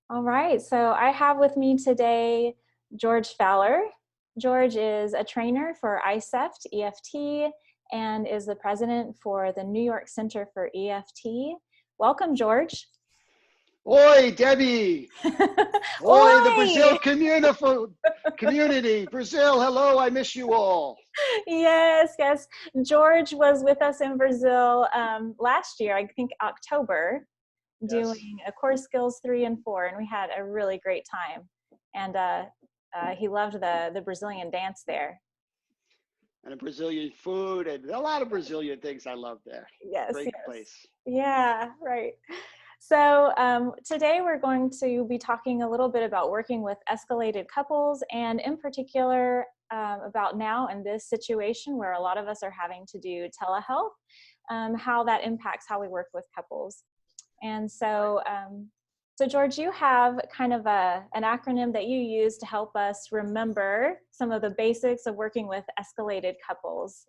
All right, so I have with me today George Fowler. George is a trainer for ICEFT, EFT, and is the president for the New York Center for EFT. Welcome, George. Oi, Debbie. Oi, the Oi! Brazil community. Brazil, hello, I miss you all. Yes, yes. George was with us in Brazil last year, I think October, Yes. doing a core skills 3 and 4, and we had a really great time. And he loved the Brazilian dance there. And the Brazilian food and a lot of Brazilian things I love there. Yes, Great yes. place. Yeah, right. So today we're going to be talking a little bit about working with escalated couples, and in particular about now in this situation where a lot of us are having to do telehealth, how that impacts how we work with couples. And so George, you have kind of an acronym that you use to help us remember some of the basics of working with escalated couples.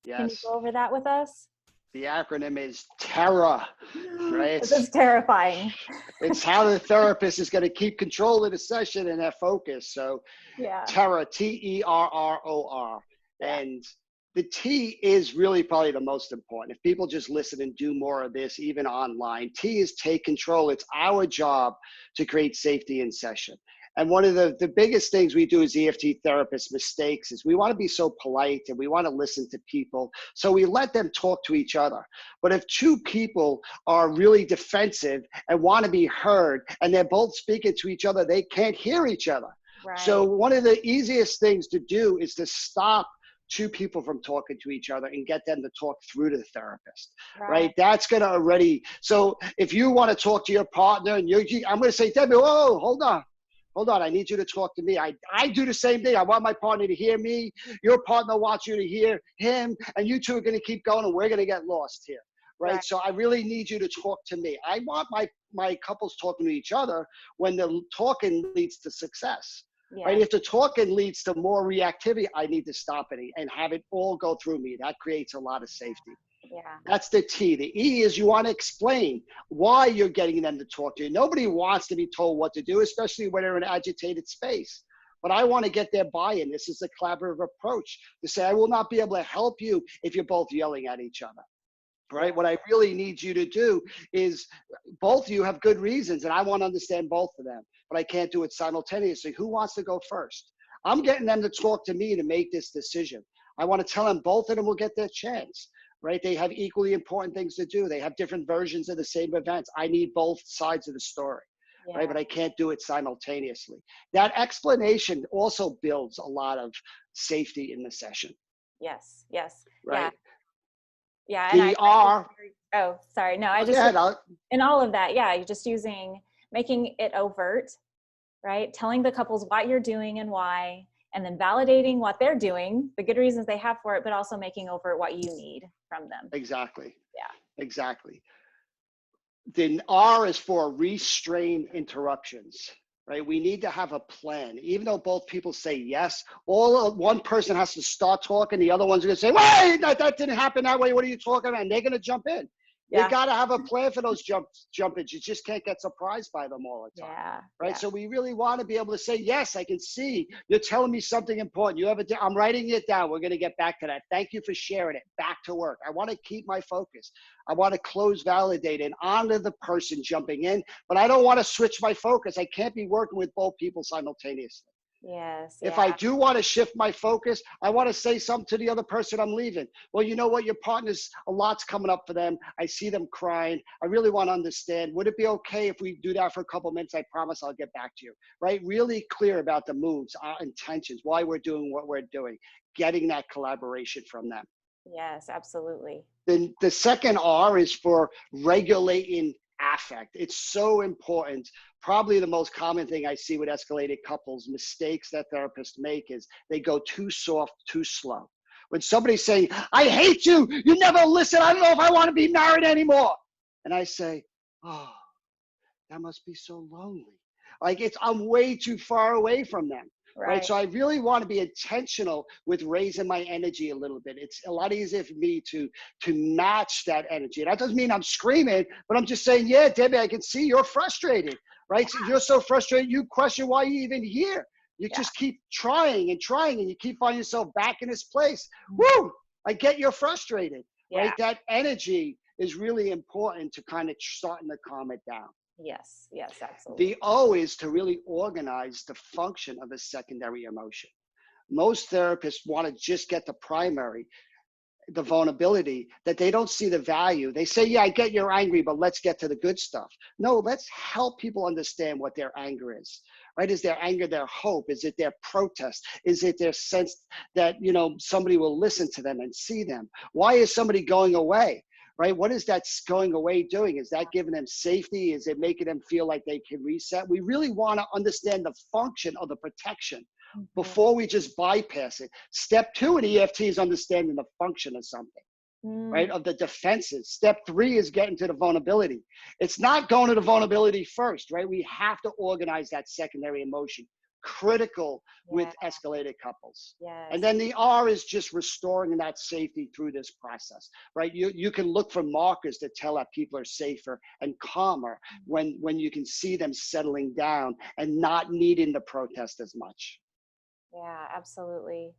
Can you Yes. go over that with us? The acronym is TERRA, right? This is terrifying. It's how the therapist is going to keep control of the session and their focus. So Yeah, Terror, Terror. yeah, And the T is really probably the most important. If people just listen and do more of this, even online, T is take control. It's our job to create safety in session. And one of the biggest things we do as EFT therapists, mistakes, is we want to be so polite and we want to listen to people. So we let them talk to each other. But if two people are really defensive and want to be heard and they're both speaking to each other, they can't hear each other. So right, one of the easiest things to do is to stop two people from talking to each other and get them to talk through to the therapist, right. right? That's going to already, so if you want to talk to your partner and I'm going to say, Debbie, whoa, hold on. Hold on, I need you to talk to me. I do the same thing. I want my partner to hear me. Your partner wants you to hear him. And you two are going to keep going and we're going to get lost here, Right. right? So I really need you to talk to me. I want my couples talking to each other when the talking leads to success. Right? Yes. If the talking leads to more reactivity, I need to stop it and have it all go through me. That creates a lot of safety. Yeah. That's the T. The E is you want to explain why you're getting them to talk to you. Nobody wants to be told what to do, especially when they're in an agitated space. But I want to get their buy-in. This is a collaborative approach to say, I will not be able to help you if you're both yelling at each other. Yeah. Right? What I really need you to do is both of you have good reasons, and I want to understand both of them, but I can't do it simultaneously. Who wants to go first? I'm getting them to talk to me to make this decision. I want to tell them both of them will get their chance, right? They have equally important things to do. They have different versions of the same events. I need both sides of the story, right? Yeah. But I can't do it simultaneously. That explanation also builds a lot of safety in the session, Yes. Yes. Yeah. right? Yeah. And I The just, R, oh, sorry. No, I go just, ahead. in all of that, yeah, you're just making it overt, right? Telling the couples what you're doing and why, and then validating what they're doing, the good reasons they have for it, but also making overt what you need from them. Exactly. Yeah. Exactly. Then R is for restrain interruptions, right? We need to have a plan. Even though both people say yes, one person has to start talking. The other one's going to say, wait, that didn't happen that way. What are you talking about? And they're going to jump in. You Yeah. got to have a plan for those jump-ins. You just can't get surprised by them all the time. Yeah. Right. Yeah. So we really want to be able to say, yes, I can see you're telling me something important. I'm writing it down. We're going to get back to that. Thank you for sharing it. Back to work. I want to keep my focus. I want to close, validate, and honor the person jumping in, but I don't want to switch my focus. I can't be working with both people simultaneously. Yes. If Yeah. I do want to shift my focus, I want to say something to the other person I'm leaving. Well, you know what? Your partner's, a lot's coming up for them. I see them crying. I really want to understand. Would it be okay if we do that for a couple minutes? I promise I'll get back to you, right? Really clear about the moves, our intentions, why we're doing what we're doing, getting that collaboration from them. Yes, absolutely. Then the second R is for regulating affect. It's so important. Probably the most common thing I see with escalated couples, mistakes that therapists make is they go too soft, too slow. When somebody's saying, I hate you, you never listen, I don't know if I want to be married anymore. And I say, oh, that must be so lonely. Like I'm way too far away from them. Right. Right. So I really want to be intentional with raising my energy a little bit. It's a lot easier for me to match that energy. And that doesn't mean I'm screaming, but I'm just saying, yeah, Debbie, I can see you're frustrated. right? So you're so frustrated, you question why you're even here. You Yeah. just keep trying and trying, and you keep finding yourself back in this place. Mhm. Woo! I get you're frustrated, Yeah. right? That energy is really important to kind of starting to calm it down. Yes. Yes, absolutely. The O is to really organize the function of a secondary emotion. Most therapists want to just get the primary, the vulnerability, that they don't see the value. They say, yeah, I get you're angry, but let's get to the good stuff. No, let's help people understand what their anger is, right? Is their anger their hope? Is it their protest? Is it their sense that, somebody will listen to them and see them? Why is somebody going away? Right? What is that going away doing? Is that giving them safety? Is it making them feel like they can reset? We really want to understand the function of the protection Mhm. before we just bypass it. Step 2 in EFT is understanding the function of something, Mm, right? Of the defenses. Step 3 is getting to the vulnerability. It's not going to the vulnerability first, right? We have to organize that secondary emotion, critical with yeah. escalated couples. And Yes. then the R is just restoring that safety through this process, right? You can look for markers to tell that people are safer and calmer when you can see them settling down and not needing the protest as much. Yeah, absolutely.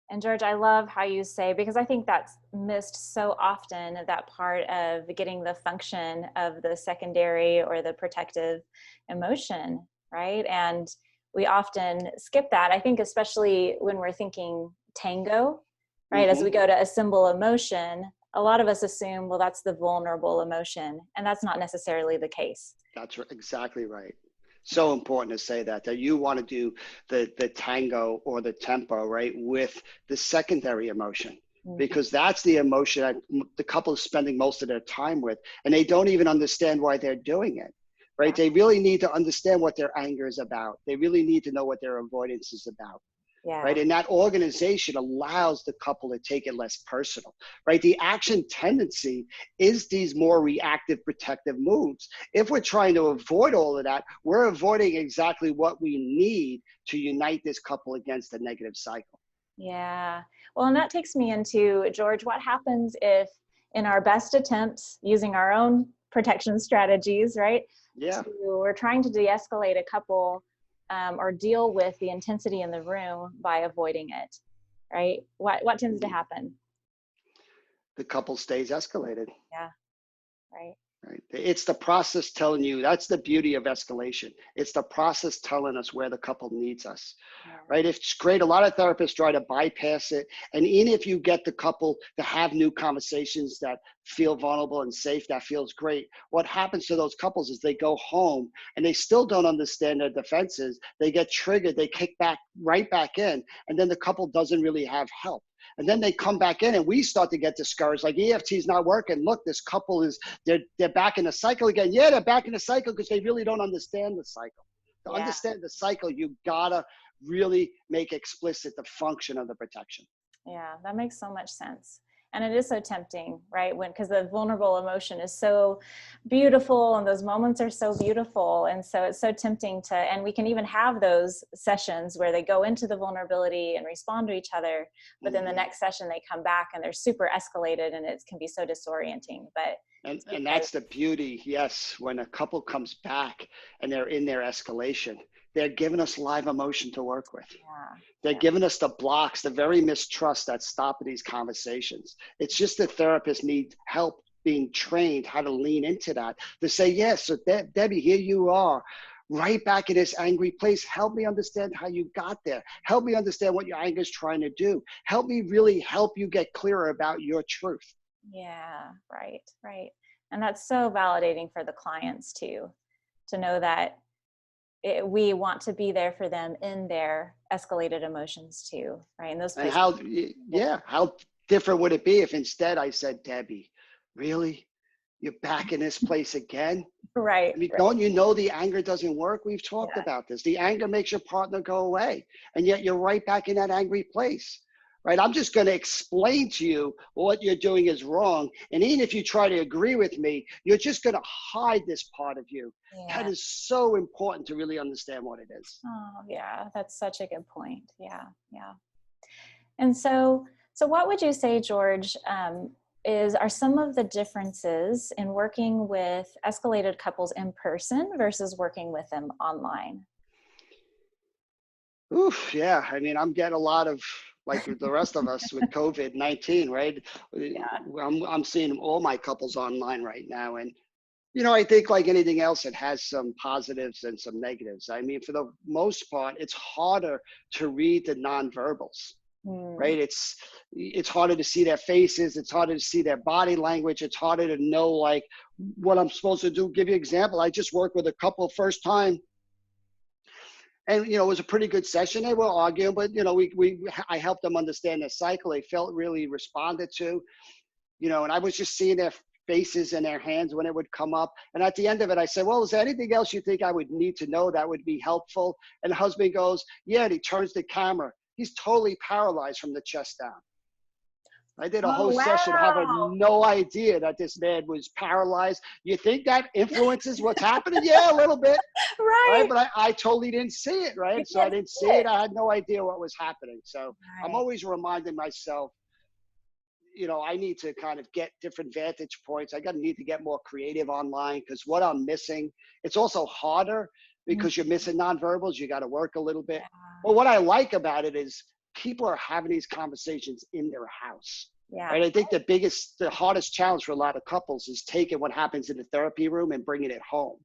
And George, I love how you say, because I think that's missed so often, that part of getting the function of the secondary or the protective emotion, right? And we often skip that. I think especially when we're thinking tango, right? As we Hmm. go to a symbol emotion, a lot of us assume, well, that's the vulnerable emotion. And that's not necessarily the case. That's exactly right. So important to say that you want to do the tango or the tempo, right, with the secondary emotion, Mhm. because that's the emotion that the couple is spending most of their time with, and they don't even understand why they're doing it, right? Yeah. They really need to understand what their anger is about. They really need to know what their avoidance is about, right? Yeah. And that organization allows the couple to take it less personal, right? The action tendency is these more reactive protective moves. If we're trying to avoid all of that, we're avoiding exactly what we need to unite this couple against the negative cycle. Yeah. Well, and that takes me into, George, what happens if, in our best attempts, using our own protection strategies, right, Yeah. we're trying to de escalate a couple, or deal with the intensity in the room by avoiding it, right? What tends to Mhm. happen? The couple stays escalated. Yeah. Right. Right. It's the process telling you, that's the beauty of escalation. It's the process telling us where the couple needs us. Yeah. Right. It's great. A lot of therapists try to bypass it. And even if you get the couple to have new conversations that feel vulnerable and safe, that feels great. What happens to those couples is they go home and they still don't understand their defenses. They get triggered, they kick back right back in, and then the couple doesn't really have help. And then they come back in and we start to get discouraged, like EFT is not working. Look, this couple is, they're back in the cycle again. Yeah, they're back in the cycle because they really don't understand the cycle. To Yeah. understand the cycle, you gotta really make explicit the function of the protection. Yeah, that makes so much sense. And it is so tempting, right? Because the vulnerable emotion is so beautiful and those moments are so beautiful. And so it's so tempting and we can even have those sessions where they go into the vulnerability and respond to each other. But then the Hmm. next session they come back and they're super escalated and it can be so disorienting. But And it's and because, that's the beauty, yes, when a couple comes back and they're in their escalation, they're giving us live emotion to work with. yeah, They're yeah, giving us the blocks, the very mistrust that stop these conversations. It's just the therapist need help being trained how to lean into that, to say, yes, so Debbie, here you are, right back in this angry place. Help me understand how you got there. Help me understand what your anger is trying to do. Help me really help you get clearer about your truth. yeah, right, right. And that's so validating for the clients too, to know that we want to be there for them in their escalated emotions too, right? In those And places. how, Yeah. yeah, how different would it be if instead I said, Debbie, really? You're back in this place again? Right, I mean, right. don't you know the anger doesn't work? We've talked Yeah, about this. The anger makes your partner go away, and yet you're right back in that angry place, right? I'm just going to explain to you what you're doing is wrong. And even if you try to agree with me, you're just going to hide this part of you. That yeah. is so important to really understand what it is. Oh, yeah. That's such a good point. Yeah, yeah. And so what would you say, George, are some of the differences in working with escalated couples in person versus working with them online. Oof, yeah. I mean, I'm getting a lot of, like the rest of us with COVID-19, right? Yeah. I'm seeing all my couples online right now. And, I think like anything else, it has some positives and some negatives. I mean, for the most part, it's harder to read the nonverbals, Hmm. right? It's harder to see their faces. It's harder to see their body language. It's harder to know like what I'm supposed to do. Give you an example. I just worked with a couple first time, and it was a pretty good session. They were arguing, but I helped them understand their cycle. They felt really responded to, and I was just seeing their faces and their hands when it would come up. And at the end of it, I said, well, is there anything else you think I would need to know that would be helpful? And the husband goes, yeah, and he turns the camera. He's totally paralyzed from the chest down. I did a Oh, whole session wow. having no idea that this man was paralyzed. You think that influences what's happening? Yeah, a little bit, right? Right. But I totally didn't see it, You right? So I can't didn't see see it. it. I had no idea what was happening. So I'm Right. always reminding myself, I need to kind of get different vantage points. I got to need to get more creative online because what I'm missing, it's also harder Mhm. because you're missing nonverbals. You got to work a little bit. Yeah. But what I like about it is people are having these conversations in their house. Yeah. Right. I think the hardest challenge for a lot of couples is taking what happens in the therapy room and bringing it home.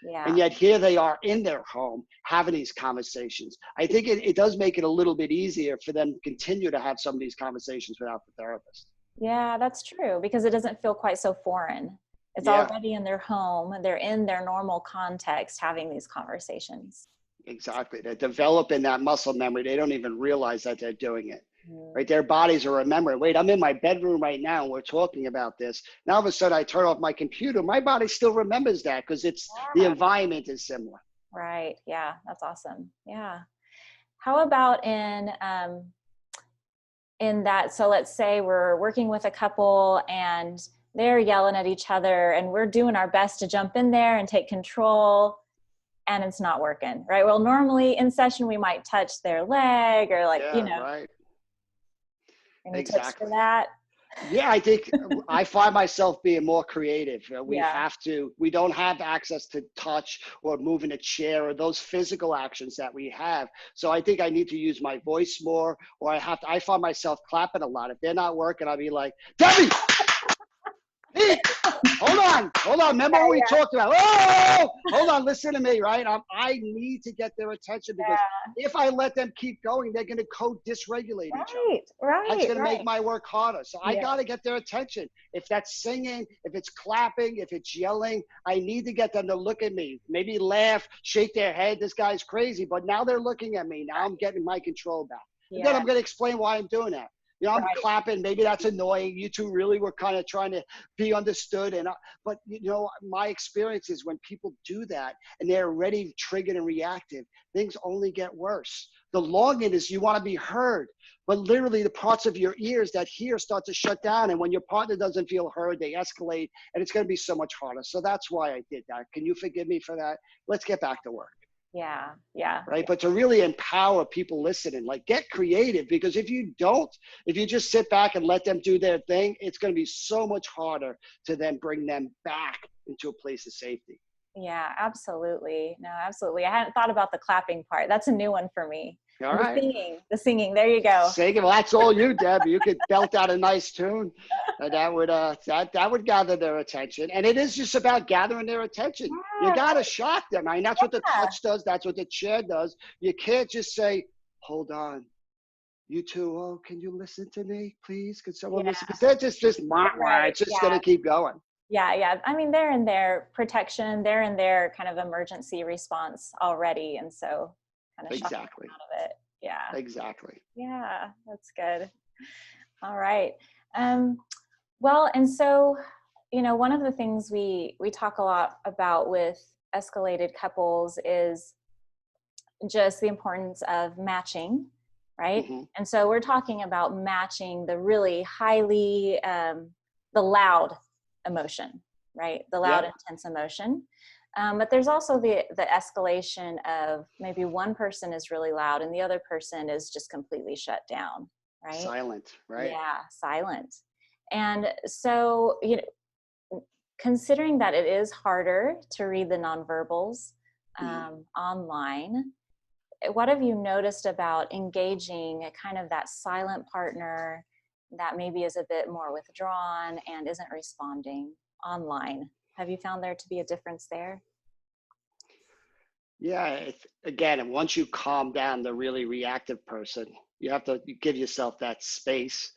And Yeah. yet here they are in their home having these conversations. I think it does make it a little bit easier for them to continue to have some of these conversations without the therapist. Yeah, that's true because it doesn't feel quite so foreign. It's Yeah, already in their home and they're in their normal context having these conversations. exactly. They're developing that muscle memory. They don't even realize that they're doing it. Mm. Right? Their bodies are remembering, wait, I'm in my bedroom right now and we're talking about this. Now all of a sudden I turn off my computer. My body still remembers that because the Yeah. environment is similar. Right. Yeah, that's awesome. Yeah. How about in that, so let's say we're working with a couple and they're yelling at each other and we're doing our best to jump in there and take control and it's not working, right? Well, normally in session we might touch their leg or like, Yeah, right. any tips for Exactly. that? Yeah, I think I find myself being more creative. Yeah. We don't have access to touch or moving a chair or those physical actions that we have. So I think I need to use my voice more, or I find myself clapping a lot. If they're not working, I'll be like, Debbie, Pete, hold on. Remember what we Yeah. talked about? Oh, hold on, listen to me, right? I need to get their attention because Yeah. if I let them keep going, they're going to co-dysregulate each other. Right. That's Right. going to make Right. my work harder. So I Yeah. got to get their attention. If that's singing, if it's clapping, if it's yelling, I need to get them to look at me, maybe laugh, shake their head. This guy's crazy, but now they're looking at me. Now I'm getting my control back. And then Yeah. I'm going to explain why I'm doing that. I'm Right. clapping. Maybe that's annoying. You two really were kind of trying to be understood. But my experience is when people do that and they're already triggered and reactive, things only get worse. The longing is you want to be heard, but literally the parts of your ears that hear start to shut down. And when your partner doesn't feel heard, they escalate and it's going to be so much harder. So that's why I did that. Can you forgive me for that? Let's get back to work. Yeah. Yeah. Right. But to really empower people listening, like get creative, because if you just sit back and let them do their thing, it's going to be so much harder to then bring them back into a place of safety. Yeah, absolutely. No, absolutely. I hadn't thought about the clapping part. That's a new one for me. All And the right. singing, the singing. There you go. Well, that's all you, Deb. You could belt out a nice tune, and that would gather their attention. And it is just about gathering their attention. You Yeah, got to shock them. I mean, that's what the yeah, touch does. That's what the chair does. You can't just say, "Hold on, you two. Oh, can you listen to me, please? Could someone listen?" yeah, Because they're just right. it's just Yeah, gonna keep going. yeah, yeah. I mean, they're in their protection, they're in their kind of emergency response already. And so kind of shocking them Exactly. out of it. Yeah. Exactly. Yeah, that's good. All right. Um, well, and so, one of the things we talk a lot about with escalated couples is just the importance of matching, right? Hmm. And so we're talking about matching the really highly, the loud emotion, right? The loud, Yep. intense emotion. But there's also the escalation of maybe one person is really loud and the other person is just completely shut down, right? Silent. Right. Yeah, silent. And so, considering that it is harder to read the nonverbals online, what have you noticed about engaging a kind of that silent partner that maybe is a bit more withdrawn and isn't responding online? Have you found there to be a difference there? Yeah, again, and once you calm down the really reactive person, you have to give yourself that space,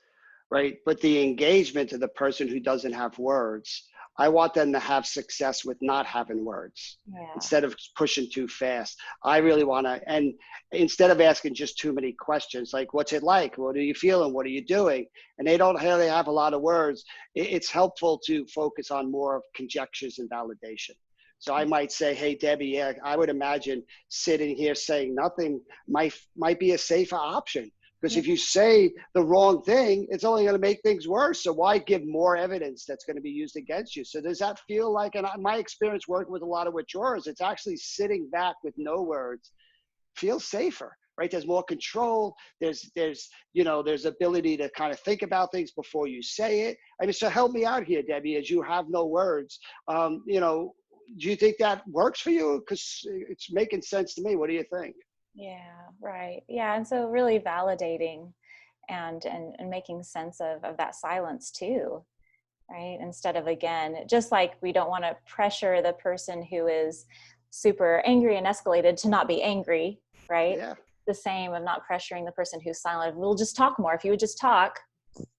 right? But the engagement to the person who doesn't have words, I want them to have success with not having words Yeah. instead of pushing too fast. I really want to, and instead of asking just too many questions, like, what's it like? What are you feeling? What are you doing? And they don't really have a lot of words. It's helpful to focus on more of conjectures and validation. So I might say, hey, Debbie, yeah, I would imagine sitting here saying nothing might be a safer option. Because Yeah. if you say the wrong thing, it's only going to make things worse. So why give more evidence that's going to be used against you? So does that feel like, and my experience working with a lot of withdrawers, it's actually sitting back with no words feels safer, right? There's more control. There's ability to kind of think about things before you say it. I mean, so help me out here, Debbie, as you have no words. Do you think that works for you? Because it's making sense to me. What do you think? Yeah, right. Yeah, and so really validating and making sense of that silence too, right? Instead of, again, just like we don't want to pressure the person who is super angry and escalated to not be angry, right? Yeah. The same of not pressuring the person who's silent. We'll just talk more. If you would just talk,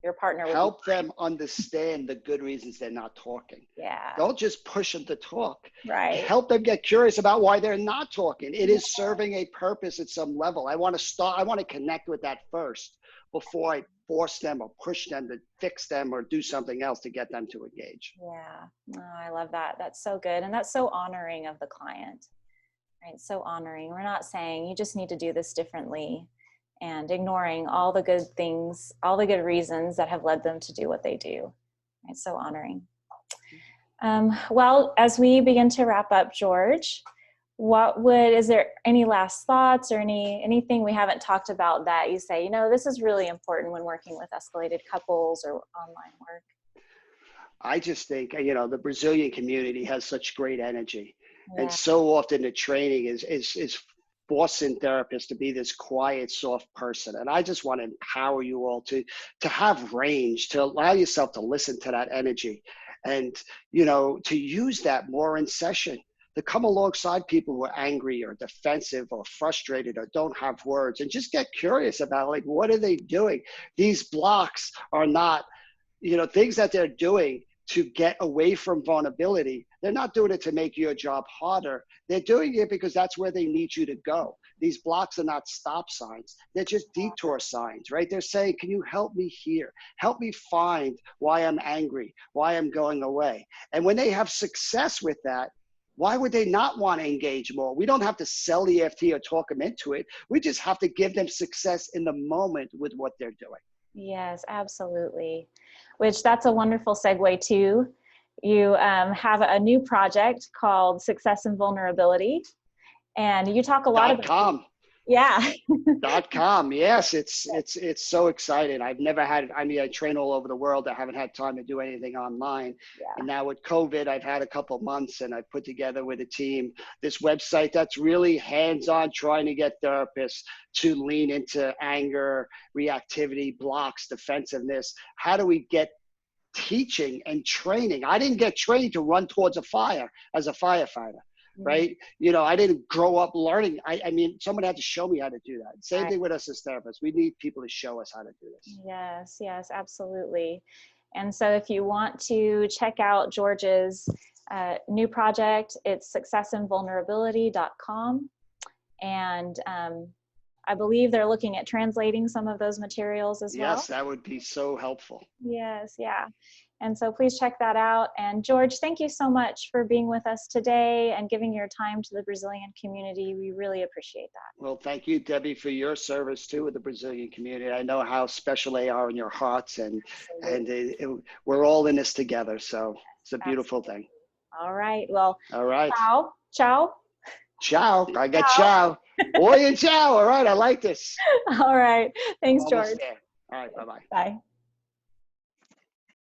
your partner would be Help them understand the good reasons they're not talking. yeah, Don't just push them to talk. right. Help them get curious about why they're not talking. It is serving a purpose at some level. I want to connect with that first before I force them or push them to fix them or do something else to get them to engage. Yeah. Oh, I love that. That's so good. And that's so honoring of the client, right? So honoring. We're not saying you just need to do this differently and ignoring all the good things, all the good reasons that have led them to do what they do. Right? So honoring. Well, as we begin to wrap up, George, is there any last thoughts or anything we haven't talked about that you say, this is really important when working with escalated couples or online work? I just think, the Brazilian community has such great energy. And Yeah. so often the training is forcing therapists to be this quiet, soft person. And I just want to empower you all to have range, to allow yourself to listen to that energy and, to use that more in session, to come alongside people who are angry or defensive or frustrated or don't have words, and just get curious about, like, what are they doing? These blocks are not, things that they're doing to get away from vulnerability. They're not doing it to make your job harder. They're doing it because that's where they need you to go. These blocks are not stop signs. They're just detour signs, right? They're saying, can you help me here? Help me find why I'm angry, why I'm going away. And when they have success with that, why would they not want to engage more? We don't have to sell EFT or talk them into it. We just have to give them success in the moment with what they're doing. Yes, absolutely. Which that's a wonderful segue to. You have a new project called Success and Vulnerability, and you talk a lot about .com. yeah. .com. Yes, it's so exciting. I've never had, I train all over the world. I haven't had time to do anything online. Yeah. And now with COVID, I've had a couple months, and I've put together with a team this website that's really hands-on, trying to get therapists to lean into anger, reactivity, blocks, defensiveness. How do we get teaching and training? I didn't get trained to run towards a fire as a firefighter. Right? I didn't grow up learning. I mean, someone had to show me how to do that. Same thing with us as therapists. We need people to show us how to do this. Yes, absolutely. And so if you want to check out George's new project, it's successandvulnerability.com. And I believe they're looking at translating some of those materials as well. Yes, that would be so helpful. Yes, yeah. And so please check that out. And George, thank you so much for being with us today and giving your time to the Brazilian community. We really appreciate that. Well, thank you, Debbie, for your service too with the Brazilian community. I know how special they are in your hearts, and we're all in this together. So it's a beautiful thing. All right. Well, all right. Ciao. Ciao. I got ciao. Oi and ciao. All right. I like this. All right. Thanks, George. There. All right. Bye-bye. Bye.